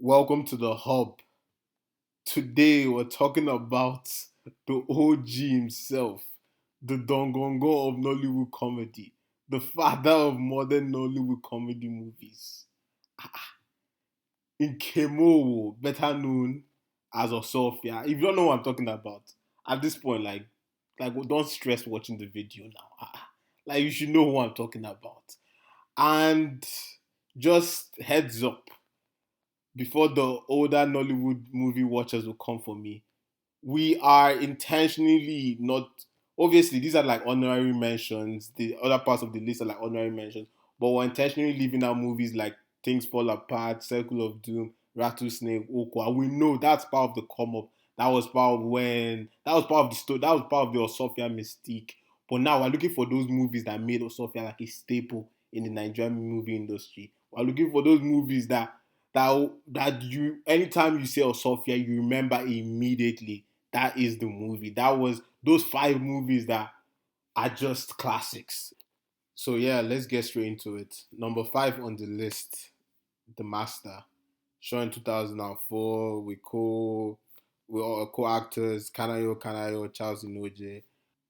Welcome to the hub. Today we're talking about the OG himself, the Dongongo of Nollywood comedy, the father of modern Nollywood comedy movies. Nkem Owoh, better known as Osuofia. If you don't know what I'm talking about, at this point, don't stress watching the video now. Like you should know who I'm talking about. And just heads up, before the older Nollywood movie watchers will come for me, we are intentionally not. Obviously, these are like honorary mentions. The other parts of the list are like honorary mentions, but we're intentionally leaving out movies like Things Fall Apart, Circle of Doom, Rattlesnake, Okwa. We know that's part of the come up. That was part of the story. That was part of the Osofia mystique. But now we're looking for those movies that made Osofia like a staple in the Nigerian movie industry. We're looking for those movies that you anytime you say Osofia, you remember immediately that is the movie. That was those five movies that are just classics. So yeah, let's get straight into it. Number five on the list, The Master, shown in 2004 with all co-actors Kanayo Kanayo, Charles Inoje.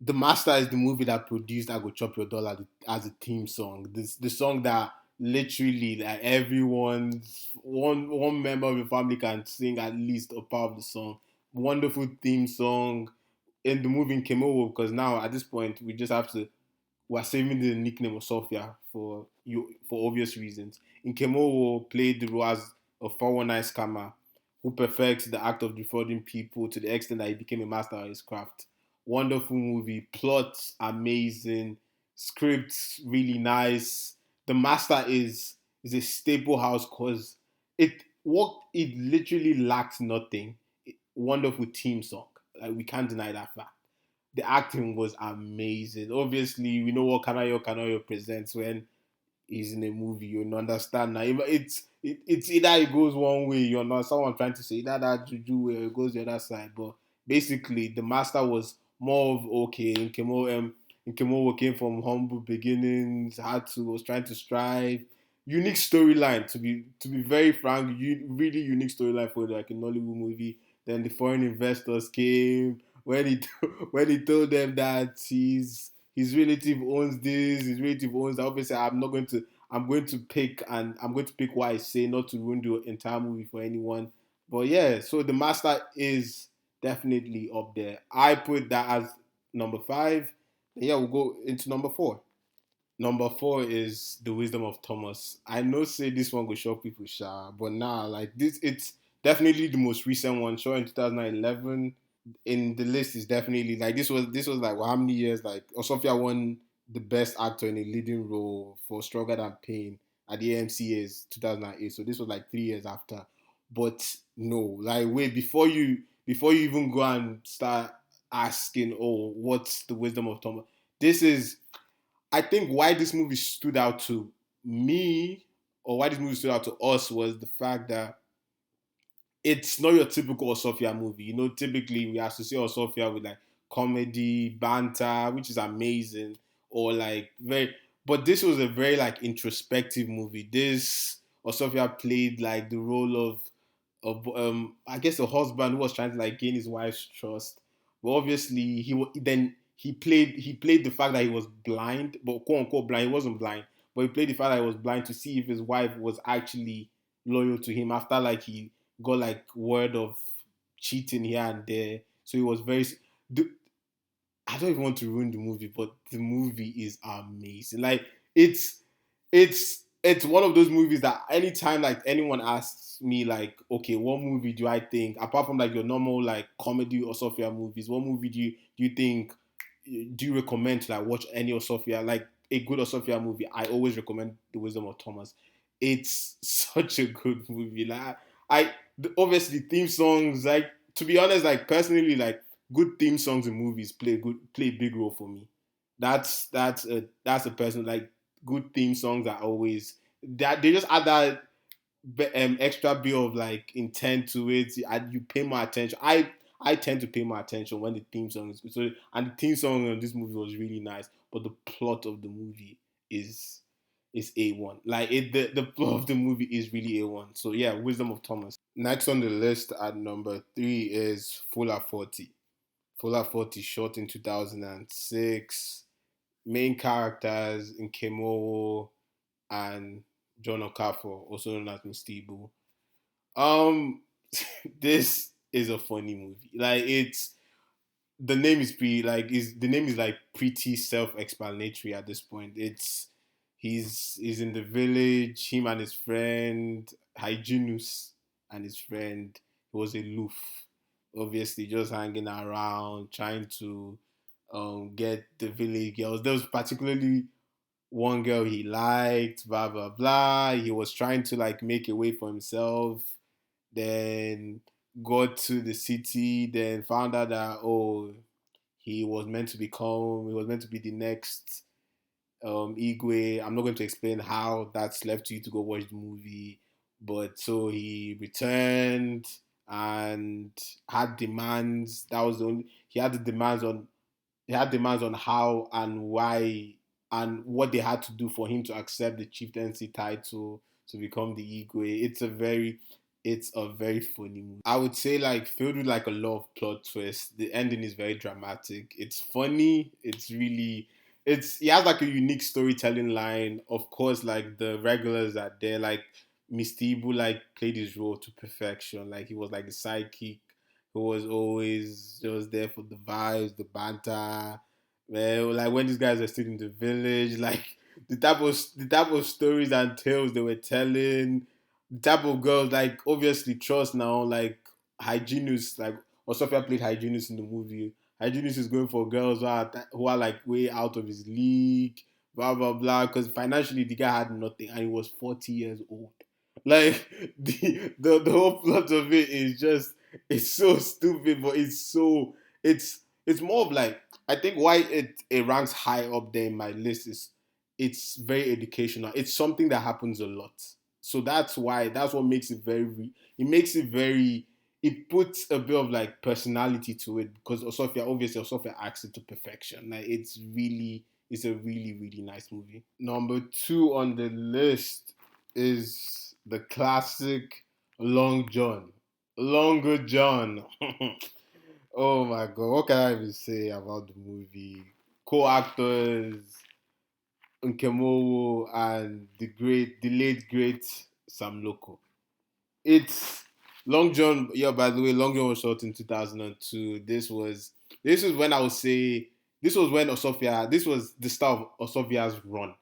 The Master is the movie that produced "I Go Chop Your Dollar" as a theme song. The song that literally like everyone's one member of your family can sing at least a part of the song. Wonderful theme song in the movie Nkem Owoh, because now at this point we just have to we're saving the nickname of Sofia for obvious reasons. Nkem Owoh played the role as a 419 scammer who perfects the act of defrauding people to the extent that he became a master of his craft. Wonderful movie, plot amazing, script really nice. The Master is a staple house because it literally lacks nothing. Wonderful team song. Like we can't deny that fact. The acting was amazing. Obviously, we know what Kanayo presents when he's in a movie. You understand now. It's either it goes one way, you're not someone trying to say either that juju way or it goes the other side. But basically, the master was more of okay. Nkemo came from humble beginnings, was trying to strive. Unique storyline to be very frank, really unique storyline for like a Nollywood movie. Then the foreign investors came when he when he told them that his relative owns this, his relative owns that. Obviously, I'm going to pick what I say, not to ruin the entire movie for anyone. But yeah, so the master is definitely up there. I put that as number five. Yeah, we'll go into number four. Number four is The Wisdom of Thomas. I know say this one will shock people, sha, but nah, like this, it's definitely the most recent one, shown in 2011. In the list is definitely like this was like well, how many years? Like Osofia won the best actor in a leading role for Stronger Than Pain at the AMCA's 2008. So this was like 3 years after. But no, like wait, before you even go and start asking, oh, what's The Wisdom of Thomas? This is I think why this movie stood out to me, or why this movie stood out to us, was the fact that it's not your typical Sofia movie. You know, typically we associate Sofia with like comedy, banter, which is amazing, or like very. But this was a very like introspective movie. This Osofia played like the role of I guess a husband who was trying to like gain his wife's trust. But obviously then he played the fact that he was blind, but quote unquote blind. He wasn't blind, but he played the fact that he was blind to see if his wife was actually loyal to him after like he got like word of cheating here and there. So he was very. The, I don't even want to ruin the movie, but the movie is amazing. Like it's one of those movies that anytime like anyone asks me like, okay, what movie do I think apart from like your normal like comedy or Sophia movies, what movie do you think do you recommend to like watch any of Sophia like a good Sophia movie? I always recommend The Wisdom of Thomas. It's such a good movie. Like obviously theme songs like to be honest like personally like good theme songs in movies play a big role for me. That's a person like good theme songs are always that they just add that extra bit of like intent to it. And you pay more attention. I tend to pay more attention when the theme song is good. And the theme song of this movie was really nice, but the plot of the movie is is A1. Like the plot of the movie is really A1. So yeah, Wisdom of Thomas. Next on the list at number three is Fuller 40. Fuller 40, shot in 2006. Main characters Nkem Owoh and John Okafor, also known as Mr. Ibu. Um, this is a funny movie. Like it's the name is pretty like is the name is like pretty self-explanatory at this point. It's he's in the village, him and his friend Hyginus and his friend he was aloof, obviously just hanging around, trying to get the village girls. There was particularly one girl he liked, blah blah blah. He was trying to like make a way for himself, then got to the city, then found out that he was meant to be the next Igwe. I'm not going to explain how. That's left to you to go watch the movie. But so he returned and had demands. That was the only he had the demands on he had demands on how and why and what they had to do for him to accept the chieftaincy title to become the Igwe. It's a very funny movie. I would say like filled with like a lot of plot twists. The ending is very dramatic. It's funny. It's he has like a unique storytelling line. Of course, like the regulars are there. Like Mr. Ibu like played his role to perfection. Like he was like the sidekick who was always just there for the vibes, the banter. Man, like when these guys were still in the village, like the type of stories and tales they were telling, the type of girls, like obviously trust now, like hygienist, like Osofia played hygienist in the movie. Hygienist is going for girls who are like way out of his league, blah blah blah. Because financially the guy had nothing and he was 40 years old. Like the whole plot of it is just it's so stupid, but it's more of like I think why it ranks high up there in my list is it's very educational. It's something that happens a lot. So that's what makes it it makes it very it puts a bit of like personality to it because Osofia acts it to perfection. Like it's a really nice movie. Number two on the list is the classic Long John. Longer John. Oh my god, what can I even say about the movie? Co-actors Nkem Owoh and the late great Sam Loco. It's Long John. Yeah, by the way, Long John was shot in 2002. This is when I would say this was when Osuofia. This was the start of Osuofia's run.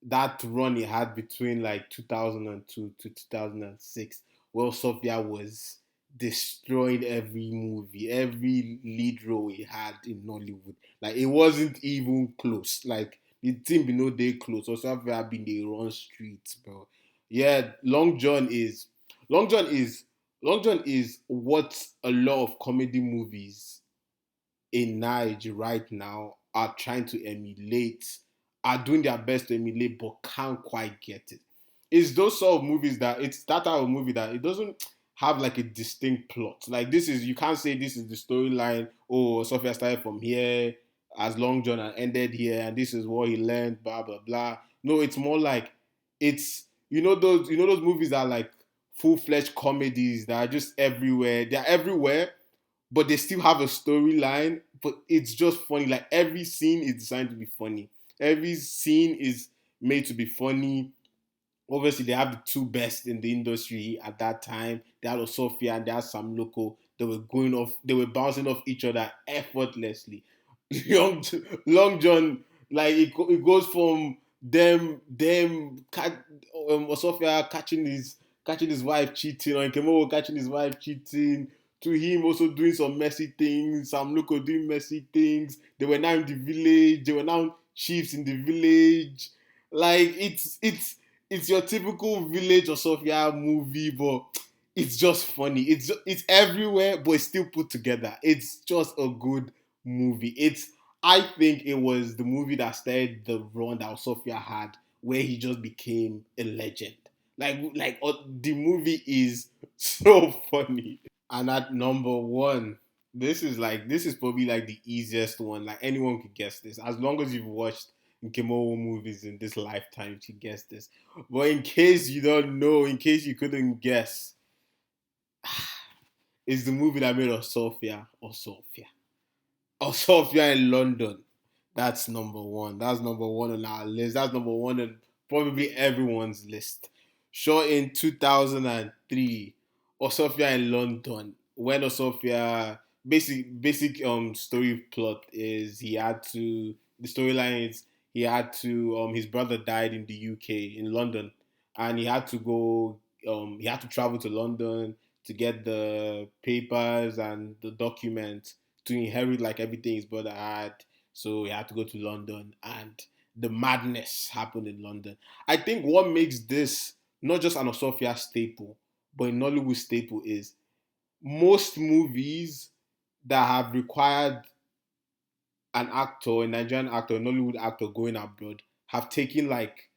That run he had between like 2002 to 2006, where Sofia was destroying every movie, every lead role he had in Nollywood. Like it wasn't even close. Like the team be no day close. Sofia been the run streets, bro. Yeah, Long John is Long John is what a lot of comedy movies in Nigeria right now are trying to emulate, are doing their best to emulate, but can't quite get it. It's those sort of movies that it's that type of movie that it doesn't have like a distinct plot. Like this is you can't say this is the storyline. Oh, Sophia started from here as Long John and ended here, and this is what he learned. Blah blah blah. No, it's more like it's you know those movies that are like full fledged comedies that are just everywhere. They're everywhere, but they still have a storyline. But it's just funny. Like every scene is designed to be funny. Every scene is made to be funny. Obviously, they have the two best in the industry at that time. They had Sofia and they had Sam Loco. They were bouncing off each other effortlessly. Young, Long John, like it goes from Sofia catching his wife cheating, or Nkem catching his wife cheating, to him also doing some messy things, Sam Loco doing messy things. They were now in the village. They were now chiefs in the village. Like it's your typical village or Sofia movie, but it's just funny. It's everywhere, but it's still put together. It's just a good movie. I think it was the movie that started the run that Sofia had, where he just became a legend. The movie is so funny. And at number one, this is probably like the easiest one. Like anyone could guess this as long as you've watched Nkem Owoh movies in this lifetime to guess this. But in case you don't know, in case you couldn't guess, it's the movie that made us Sofia or Sofia. Osuofia in London. That's number one. That's number one on our list. That's number one on probably everyone's list. Shot in 2003, Osuofia in London. When Osuofia, basic story plot is he had to, the storyline is he had to, his brother died in the UK, in London, and he had to travel to London to get the papers and the documents to inherit like everything his brother had. So he had to go to London, and the madness happened in London. I think what makes this not just an Osofia staple, but a Nollywood staple is most movies that have required an actor, a Nigerian actor, a Nollywood actor going abroad have taken like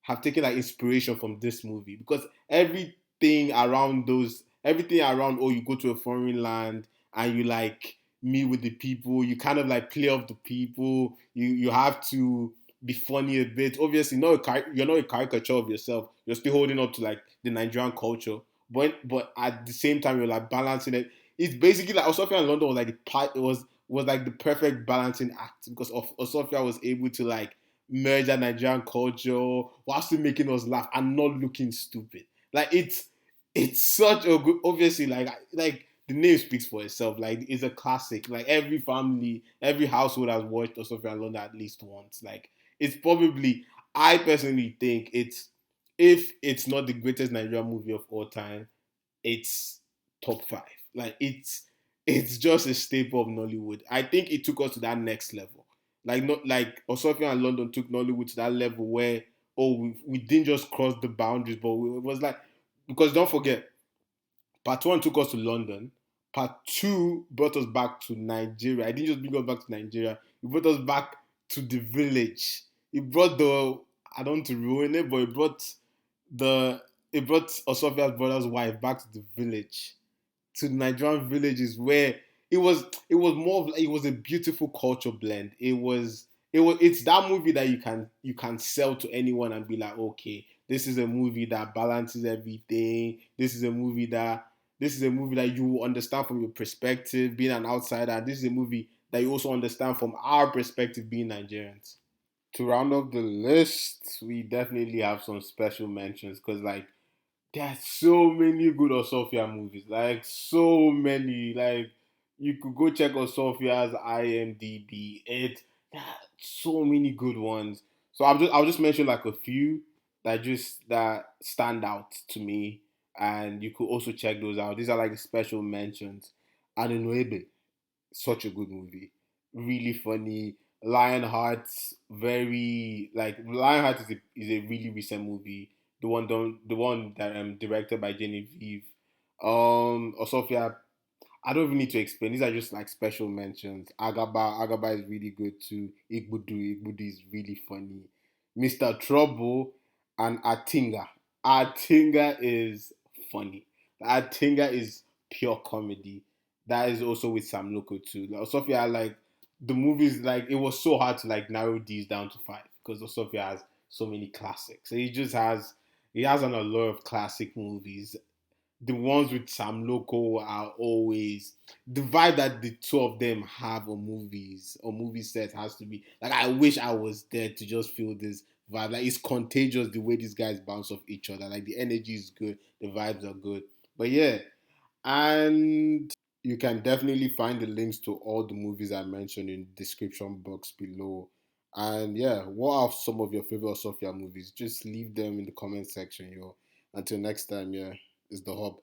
inspiration from this movie because everything around oh you go to a foreign land and you like meet with the people, you kind of like play off the people, you have to be funny a bit. Obviously, you're not a caricature of yourself. You're still holding up to like the Nigerian culture, but at the same time you're like balancing it. It's basically like Osofia in London was like was like the perfect balancing act because Osofia was able to like merge that Nigerian culture while still making us laugh and not looking stupid. Like it's such a good. Obviously, like the name speaks for itself. Like it's a classic. Like every family, every household has watched Osofia in London at least once. Like it's probably. I personally think it's if it's not the greatest Nigerian movie of all time, it's top five. Like it's just a staple of Nollywood. I think it took us to that next level. Like not like Osofia and London took Nollywood to that level where we didn't just cross the boundaries, but it was like because don't forget, part one took us to London, part two brought us back to Nigeria. I didn't just bring us back to Nigeria, it brought us back to the village. It brought the I don't want to ruin it, but the it brought Osofia's brother's wife back to the village to Nigerian villages where it was more of, like, it was a beautiful culture blend. It's that movie that you can sell to anyone and be like, okay, this is a movie that balances everything. This is a movie that you understand from your perspective, being an outsider. This is a movie that you also understand from our perspective, being Nigerians. To round up the list, we definitely have some special mentions because like there's so many good Osofia movies. Like so many. Like you could go check Osofia's IMDb. There are so many good ones. So I'll just mention like a few that stand out to me, and you could also check those out. These are like special mentions. Anunoebe, such a good movie. Really funny. Lionheart, very like Lionheart is a really recent movie. The one that directed by Genevieve. Osofia, I don't even need to explain. These are just like special mentions. Agaba is really good too. Igbudu is really funny. Mr. Trouble and Atinga is funny. Atinga is pure comedy. That is also with Sam Loco too. Like, Sophia, like the movies, like it was so hard to like narrow these down to five because Sophia has so many classics. So he has an allure of classic movies. The ones with Sam Loco are always the vibe that the two of them have on movies or movie sets has to be like I wish I was there to just feel this vibe. Like it's contagious the way these guys bounce off each other. Like the energy is good, the vibes are good. But yeah, and you can definitely find the links to all the movies I mentioned in the description box below. And yeah, what are some of your favorite Sofia movies? Just leave them in the comment section, yo. Until next time, yeah, it's the hub.